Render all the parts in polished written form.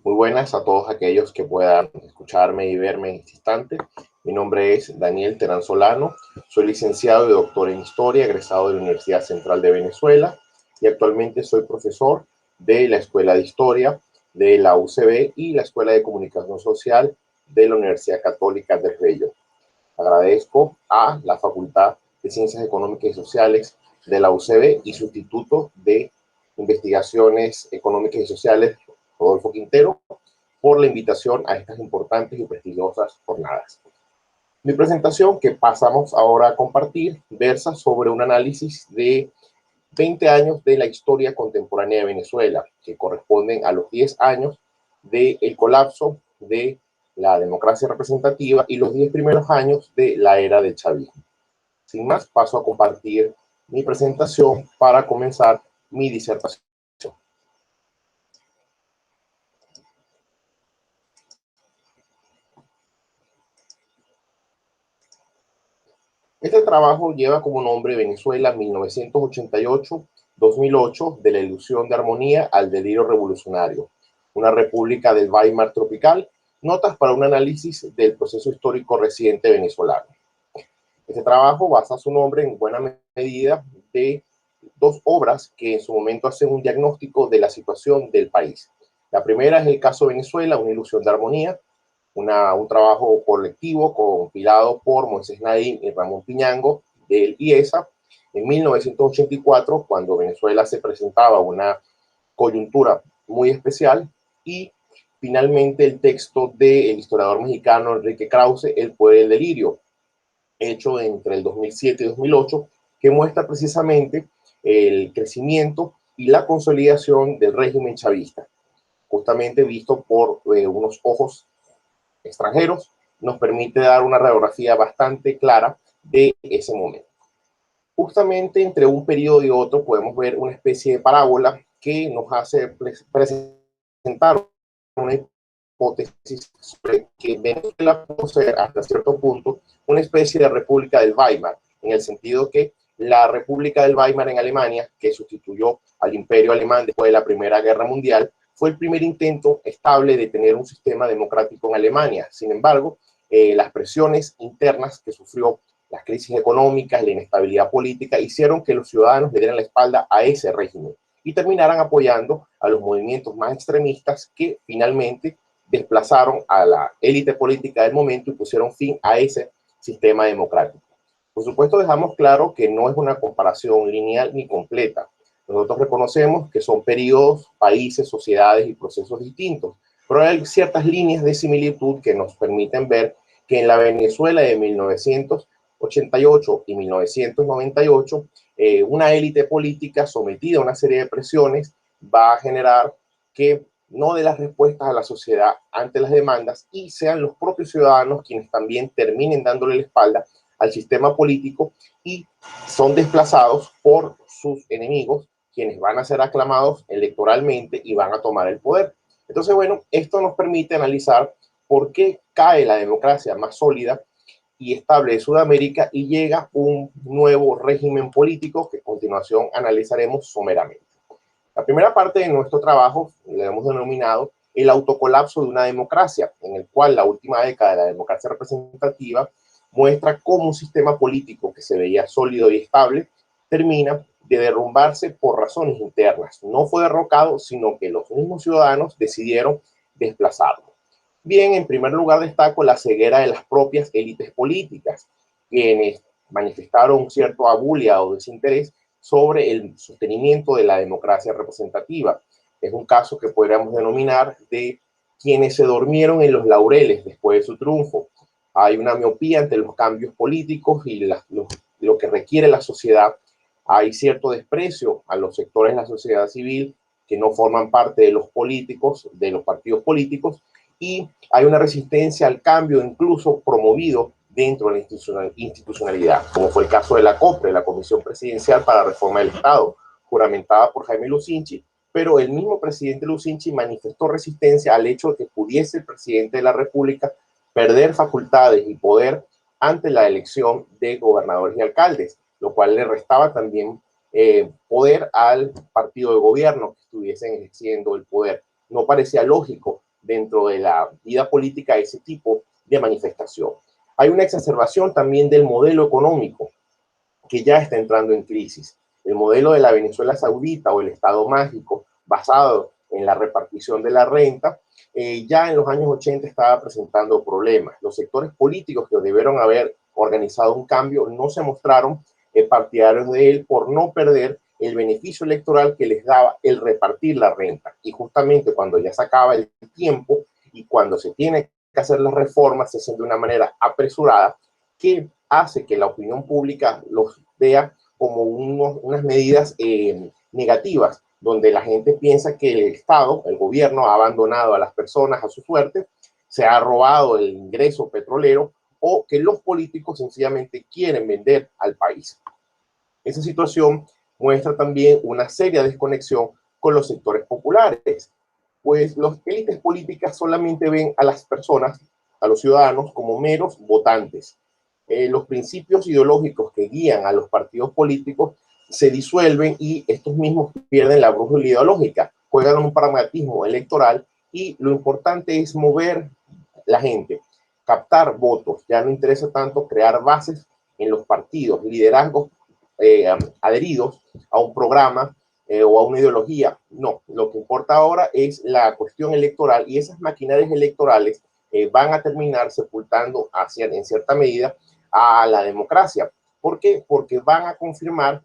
Muy buenas a todos aquellos que puedan escucharme y verme en este instante. Mi nombre es Daniel Terán Solano, soy licenciado y doctor en Historia, egresado de la Universidad Central de Venezuela y actualmente soy profesor de la Escuela de Historia de la UCB y la Escuela de Comunicación Social de la Universidad Católica del Bello. Agradezco a la Facultad de Ciencias Económicas y Sociales de la UCB y su Instituto de Investigaciones Económicas y Sociales, Rodolfo Quintero, por la invitación a estas importantes y prestigiosas jornadas. Mi presentación, que pasamos ahora a compartir, versa sobre un análisis de 20 años de la historia contemporánea de Venezuela, que corresponden a los 10 años del colapso de la democracia representativa y los 10 primeros años de la era del chavismo. Sin más, paso a compartir mi presentación para comenzar mi disertación. Este trabajo lleva como nombre Venezuela 1988-2008, de la ilusión de armonía al delirio revolucionario, una república del Weimar tropical, notas para un análisis del proceso histórico reciente venezolano. Este trabajo basa su nombre en buena medida de dos obras que en su momento hacen un diagnóstico de la situación del país. La primera es El caso Venezuela, una ilusión de armonía, un trabajo colectivo compilado por Moisés Naim y Ramón Piñango del IESA en 1984, cuando Venezuela se presentaba una coyuntura muy especial, y finalmente el texto del historiador mexicano Enrique Krause, El poder del delirio, hecho entre el 2007 y 2008, que muestra precisamente el crecimiento y la consolidación del régimen chavista, justamente visto por unos ojos extranjeros, nos permite dar una radiografía bastante clara de ese momento. Justamente entre un periodo y otro podemos ver una especie de parábola que nos hace presentar una hipótesis sobre que Venezuela puede ser hasta cierto punto una especie de república del Weimar, en el sentido que la república del Weimar en Alemania, que sustituyó al imperio alemán después de la Primera Guerra Mundial, fue el primer intento estable de tener un sistema democrático en Alemania. Sin embargo, las presiones internas que sufrió, las crisis económicas, la inestabilidad política, hicieron que los ciudadanos le dieran la espalda a ese régimen y terminaran apoyando a los movimientos más extremistas que finalmente desplazaron a la élite política del momento y pusieron fin a ese sistema democrático. Por supuesto, dejamos claro que no es una comparación lineal ni completa. Nosotros reconocemos que son periodos, países, sociedades y procesos distintos, pero hay ciertas líneas de similitud que nos permiten ver que en la Venezuela de 1988 y 1998, una élite política sometida a una serie de presiones va a generar que no dé las respuestas a la sociedad ante las demandas y sean los propios ciudadanos quienes también terminen dándole la espalda al sistema político y son desplazados por sus enemigos, quienes van a ser aclamados electoralmente y van a tomar el poder. Entonces, bueno, esto nos permite analizar por qué cae la democracia más sólida y estable de Sudamérica y llega un nuevo régimen político que a continuación analizaremos someramente. La primera parte de nuestro trabajo le hemos denominado el autocolapso de una democracia, en el cual la última década de la democracia representativa muestra cómo un sistema político que se veía sólido y estable termina de derrumbarse por razones internas. No fue derrocado, sino que los mismos ciudadanos decidieron desplazarlo. Bien, en primer lugar destaco la ceguera de las propias élites políticas, quienes manifestaron cierto abulia o desinterés sobre el sostenimiento de la democracia representativa. Es un caso que podríamos denominar de quienes se durmieron en los laureles después de su triunfo. Hay una miopía ante los cambios políticos y lo que requiere la sociedad. Hay cierto desprecio a los sectores de la sociedad civil que no forman parte de los políticos, de los partidos políticos, y hay una resistencia al cambio incluso promovido dentro de la institucionalidad, como fue el caso de la COPRE, la Comisión Presidencial para la Reforma del Estado, juramentada por Jaime Lucinchi, pero el mismo presidente Lucinchi manifestó resistencia al hecho de que pudiese el presidente de la República perder facultades y poder ante la elección de gobernadores y alcaldes, lo cual le restaba también poder al partido de gobierno que estuviesen ejerciendo el poder. No parecía lógico dentro de la vida política ese tipo de manifestación. Hay una exacerbación también del modelo económico que ya está entrando en crisis. El modelo de la Venezuela Saudita o el Estado Mágico, basado en la repartición de la renta, ya en los años 80 estaba presentando problemas. Los sectores políticos que debieron haber organizado un cambio no se mostraron partidarios de él por no perder el beneficio electoral que les daba el repartir la renta. Y justamente cuando ya se acaba el tiempo y cuando se tiene que hacer las reformas, se hacen de una manera apresurada que hace que la opinión pública los vea como unas medidas negativas, donde la gente piensa que el Estado, el gobierno, ha abandonado a las personas a su suerte, se ha robado el ingreso petrolero o que los políticos sencillamente quieren vender al país. Esa situación muestra también una seria desconexión con los sectores populares, pues las élites políticas solamente ven a las personas, a los ciudadanos, como meros votantes. Los principios ideológicos que guían a los partidos políticos se disuelven y estos mismos pierden la brújula ideológica, juegan un pragmatismo electoral y lo importante es mover la gente, captar votos. Ya no interesa tanto crear bases en los partidos, liderazgos adheridos a un programa o a una ideología. No, lo que importa ahora es la cuestión electoral y esas maquinarias electorales van a terminar sepultando en cierta medida a la democracia. ¿Por qué? Porque van a confirmar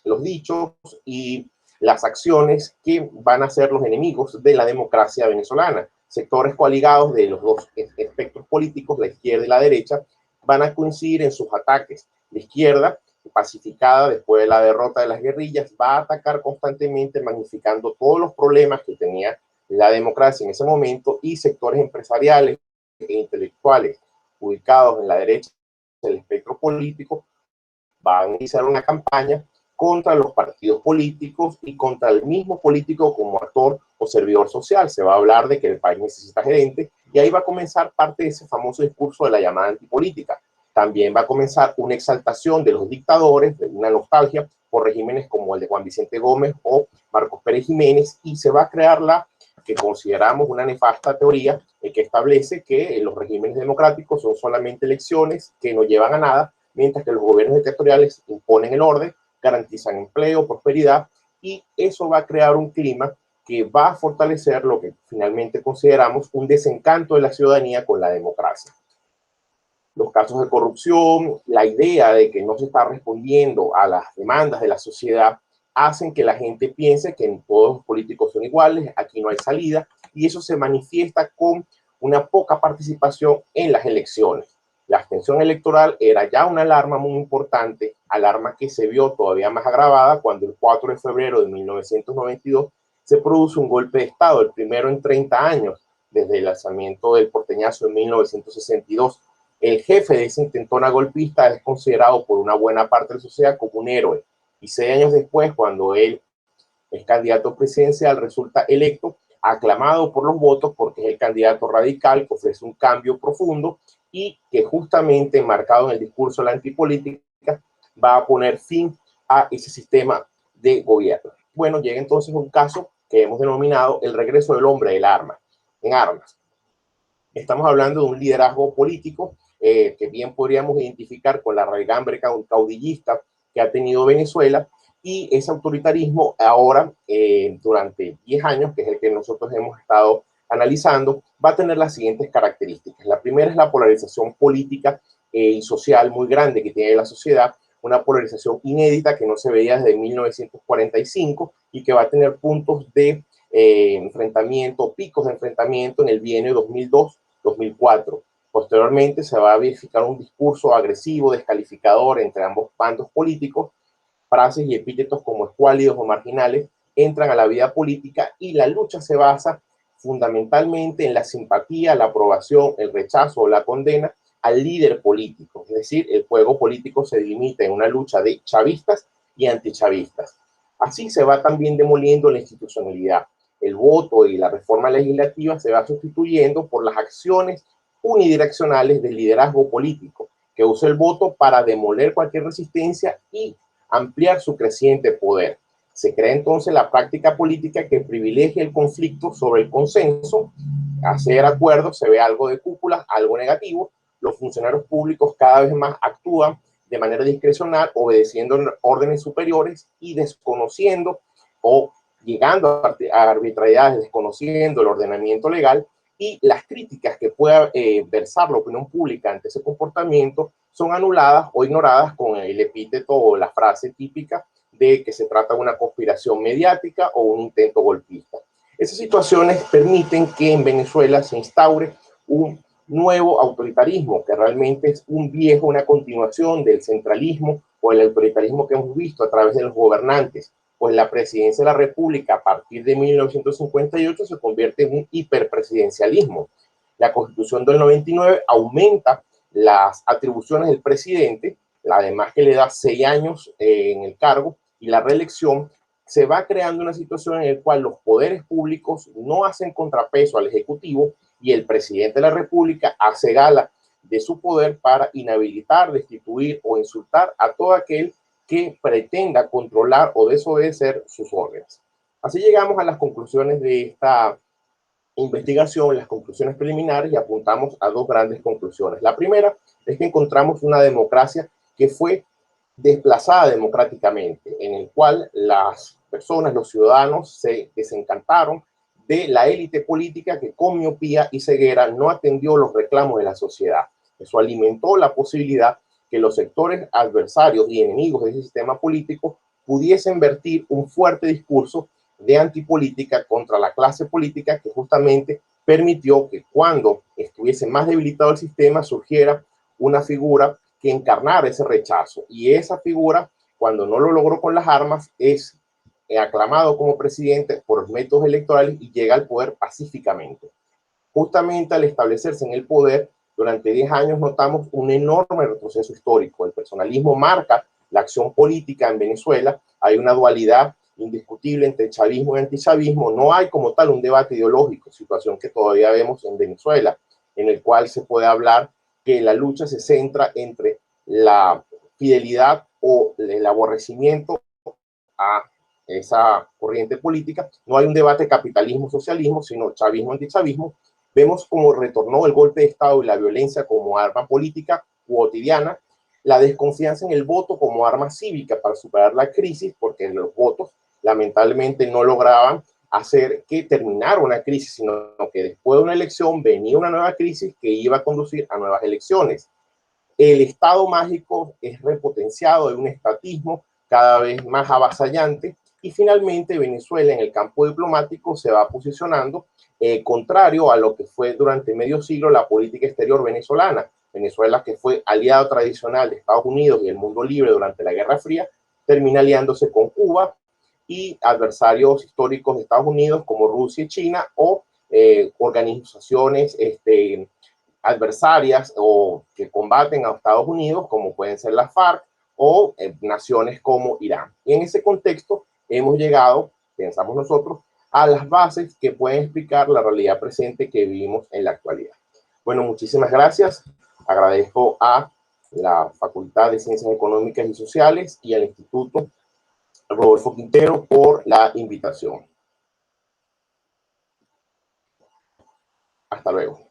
los dichos y las acciones que van a ser los enemigos de la democracia venezolana. Sectores coaligados de los dos espectros políticos, la izquierda y la derecha, van a coincidir en sus ataques. La izquierda, pacificada después de la derrota de las guerrillas, va a atacar constantemente, magnificando todos los problemas que tenía la democracia en ese momento, y sectores empresariales e intelectuales ubicados en la derecha del espectro político van a iniciar una campaña contra los partidos políticos y contra el mismo político como actor o servidor social. Se va a hablar de que el país necesita gerente y ahí va a comenzar parte de ese famoso discurso de la llamada antipolítica. También va a comenzar una exaltación de los dictadores, de una nostalgia por regímenes como el de Juan Vicente Gómez o Marcos Pérez Jiménez, y se va a crear la que consideramos una nefasta teoría que establece que los regímenes democráticos son solamente elecciones que no llevan a nada, mientras que los gobiernos dictatoriales imponen el orden, garantizan empleo, prosperidad, y eso va a crear un clima que va a fortalecer lo que finalmente consideramos un desencanto de la ciudadanía con la democracia. Los casos de corrupción, la idea de que no se está respondiendo a las demandas de la sociedad, hacen que la gente piense que todos los políticos son iguales, aquí no hay salida, y eso se manifiesta con una poca participación en las elecciones. La abstención electoral era ya una alarma muy importante, alarma que se vio todavía más agravada cuando el 4 de febrero de 1992 se produce un golpe de Estado, el primero en 30 años, desde el lanzamiento del porteñazo en 1962. El jefe de esa intentona golpista es considerado por una buena parte de la sociedad como un héroe. Y 6 años después, cuando él es candidato presidencial, resulta electo, aclamado por los votos porque es el candidato radical que ofrece un cambio profundo y que justamente marcado en el discurso de la antipolítica va a poner fin a ese sistema de gobierno. Bueno, llega entonces un caso que hemos denominado el regreso del hombre del arma, en armas. Estamos hablando de un liderazgo político que bien podríamos identificar con la raigambre caudillista que ha tenido Venezuela, y ese autoritarismo ahora, durante 10 años, que es el que nosotros hemos estado analizando, va a tener las siguientes características. La primera es la polarización política y social muy grande que tiene la sociedad, una polarización inédita que no se veía desde 1945 y que va a tener puntos de enfrentamiento, picos de enfrentamiento en el bienio 2002-2004. Posteriormente se va a verificar un discurso agresivo, descalificador entre ambos bandos políticos. Frases y epítetos como escuálidos o marginales entran a la vida política y la lucha se basa fundamentalmente en la simpatía, la aprobación, el rechazo o la condena al líder político. Es decir, el juego político se limita en una lucha de chavistas y antichavistas. Así se va también demoliendo la institucionalidad. El voto y la reforma legislativa se va sustituyendo por las acciones unidireccionales del liderazgo político, que usa el voto para demoler cualquier resistencia y ampliar su creciente poder. Se crea entonces la práctica política que privilegia el conflicto sobre el consenso. Hacer acuerdos se ve algo de cúpula, algo negativo. Los funcionarios públicos cada vez más actúan de manera discrecional, obedeciendo órdenes superiores y desconociendo o llegando a arbitrariedades, desconociendo el ordenamiento legal, y las críticas que pueda versar la opinión pública ante ese comportamiento son anuladas o ignoradas con el epíteto o la frase típica de que se trata de una conspiración mediática o un intento golpista. Esas situaciones permiten que en Venezuela se instaure un nuevo autoritarismo, que realmente es una continuación del centralismo o el autoritarismo que hemos visto a través de los gobernantes. Pues la presidencia de la República a partir de 1958 se convierte en un hiperpresidencialismo. La Constitución del 99 aumenta las atribuciones del presidente, además que le da 6 años en el cargo, y la reelección. Se va creando una situación en la cual los poderes públicos no hacen contrapeso al Ejecutivo y el presidente de la República hace gala de su poder para inhabilitar, destituir o insultar a todo aquel que pretenda controlar o desobedecer sus órdenes. Así llegamos a las conclusiones de esta investigación, las conclusiones preliminares, y apuntamos a dos grandes conclusiones. La primera es que encontramos una democracia que fue desplazada democráticamente, en el cual las personas, los ciudadanos, se desencantaron de la élite política que con miopía y ceguera no atendió los reclamos de la sociedad. Eso alimentó la posibilidad que los sectores adversarios y enemigos de ese sistema político pudiesen vertir un fuerte discurso de antipolítica contra la clase política, que justamente permitió que cuando estuviese más debilitado el sistema surgiera una figura que encarnara ese rechazo. Y esa figura, cuando no lo logró con las armas, es aclamado como presidente por los métodos electorales y llega al poder pacíficamente. Justamente al establecerse en el poder, durante 10 años notamos un enorme retroceso histórico. El personalismo marca la acción política en Venezuela. Hay una dualidad indiscutible entre chavismo y antichavismo. No hay como tal un debate ideológico, situación que todavía vemos en Venezuela, en el cual se puede hablar que la lucha se centra entre la fidelidad o el aborrecimiento a esa corriente política. No hay un debate capitalismo-socialismo, sino chavismo-antichavismo. Vemos cómo retornó el golpe de Estado y la violencia como arma política cotidiana, la desconfianza en el voto como arma cívica para superar la crisis, porque los votos lamentablemente no lograban hacer que terminara una crisis, sino que después de una elección venía una nueva crisis que iba a conducir a nuevas elecciones. El Estado mágico es repotenciado de un estatismo cada vez más avasallante, y finalmente Venezuela en el campo diplomático se va posicionando contrario a lo que fue durante medio siglo la política exterior venezolana. Venezuela, que fue aliado tradicional de Estados Unidos y el mundo libre durante la Guerra Fría, termina aliándose con Cuba y adversarios históricos de Estados Unidos como Rusia y China, o organizaciones adversarias o que combaten a Estados Unidos, como pueden ser las FARC, o naciones como Irán. Y en ese contexto hemos llegado, pensamos nosotros, a las bases que pueden explicar la realidad presente que vivimos en la actualidad. Bueno, muchísimas gracias. Agradezco a la Facultad de Ciencias Económicas y Sociales y al Instituto Rodolfo Quintero por la invitación. Hasta luego.